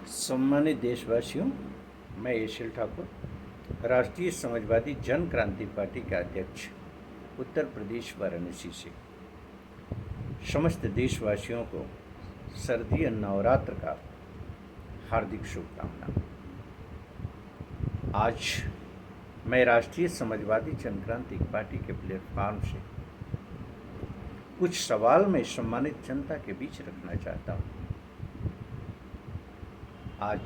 सम्मानित देशवासियों, मैं यशल ठाकुर, राष्ट्रीय समाजवादी जन क्रांति पार्टी का अध्यक्ष, उत्तर प्रदेश वाराणसी से समस्त देशवासियों को सर्दी नवरात्र का हार्दिक शुभकामना। आज मैं राष्ट्रीय समाजवादी जन क्रांति पार्टी के प्लेटफॉर्म से कुछ सवाल मैं सम्मानित जनता के बीच रखना चाहता हूँ। आज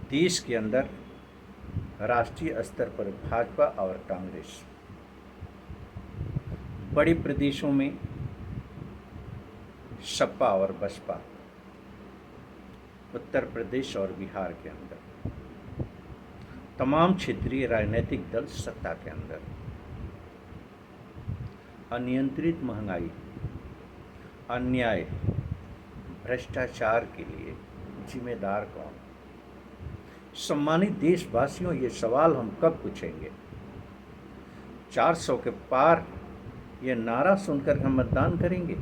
देश के अंदर राष्ट्रीय स्तर पर भाजपा और कांग्रेस, बड़े प्रदेशों में सपा और बसपा, उत्तर प्रदेश और बिहार के अंदर तमाम क्षेत्रीय राजनीतिक दल सत्ता के अंदर अनियंत्रित महंगाई, अन्याय, भ्रष्टाचार के लिए जिम्मेदार कौन? सम्मानित देशवासियों, ये सवाल हम कब पूछेंगे? 400 के पार ये नारा सुनकर हम मतदान करेंगे?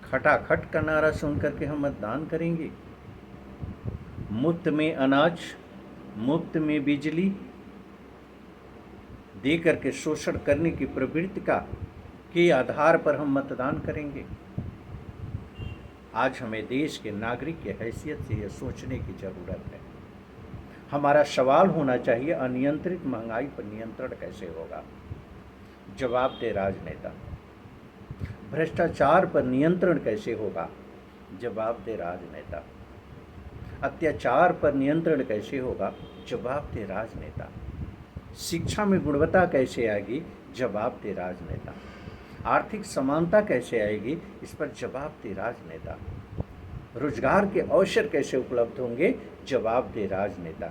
खटाखट का नारा सुनकर के हम मतदान करेंगे? मुफ्त में अनाज, मुफ्त में बिजली दे करके शोषण करने की प्रवृत्ति के आधार पर हम मतदान करेंगे? आज हमें देश के नागरिक की हैसियत से यह सोचने की जरूरत है। हमारा सवाल होना चाहिए, अनियंत्रित महंगाई पर नियंत्रण कैसे होगा? जवाब दे राजनेता। भ्रष्टाचार पर नियंत्रण कैसे होगा? जवाब दे राजनेता। अत्याचार पर नियंत्रण कैसे होगा? जवाब दे राजनेता। शिक्षा में गुणवत्ता कैसे आएगी? जवाब दे राजनेता। आर्थिक समानता कैसे आएगी? इस पर जवाब दे राजनेता। रोजगार के अवसर कैसे उपलब्ध होंगे? जवाब दे राजनेता।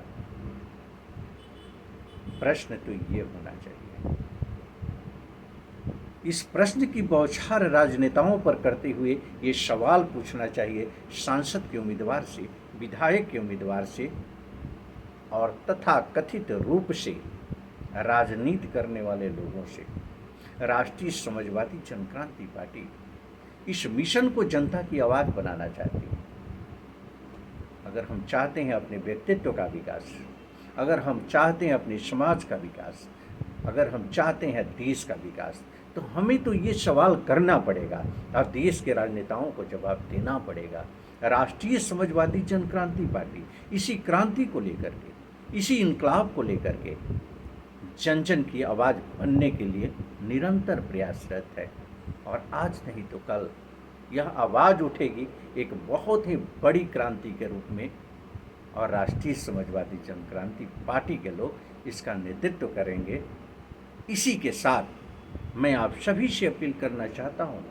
प्रश्न तो ये होना चाहिए। इस प्रश्न की बौछार राजनेताओं पर करते हुए ये सवाल पूछना चाहिए सांसद के उम्मीदवार से, विधायक के उम्मीदवार से और तथा कथित रूप से राजनीति करने वाले लोगों से। राष्ट्रीय समाजवादी जन क्रांति पार्टी इस मिशन को जनता की आवाज बनाना चाहती है। अगर हम चाहते हैं अपने व्यक्तित्व का विकास, अगर हम चाहते हैं अपने समाज का विकास, अगर हम चाहते हैं देश का विकास, तो हमें तो ये सवाल करना पड़ेगा और देश के राजनेताओं को जवाब देना पड़ेगा। राष्ट्रीय समाजवादी जन क्रांति पार्टी इसी क्रांति को लेकर के, इसी इनकलाब को लेकर के जन जन की आवाज़ बनने के लिए निरंतर प्रयासरत है और आज नहीं तो कल यह आवाज़ उठेगी एक बहुत ही बड़ी क्रांति के रूप में और राष्ट्रीय समाजवादी जन क्रांति पार्टी के लोग इसका नेतृत्व करेंगे। इसी के साथ मैं आप सभी से अपील करना चाहता हूँ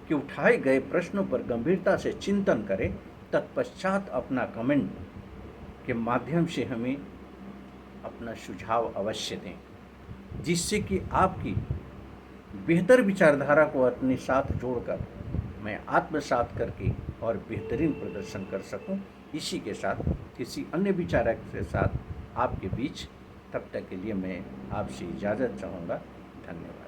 कि उठाए गए प्रश्नों पर गंभीरता से चिंतन करें, तत्पश्चात अपना कमेंट के माध्यम से हमें अपना सुझाव अवश्य दें, जिससे कि आपकी बेहतर विचारधारा को अपने साथ जोड़कर मैं आत्मसात करके और बेहतरीन प्रदर्शन कर सकूं। इसी के साथ किसी अन्य विचारक के साथ आपके बीच, तब तक के लिए मैं आपसे इजाज़त चाहूँगा। धन्यवाद।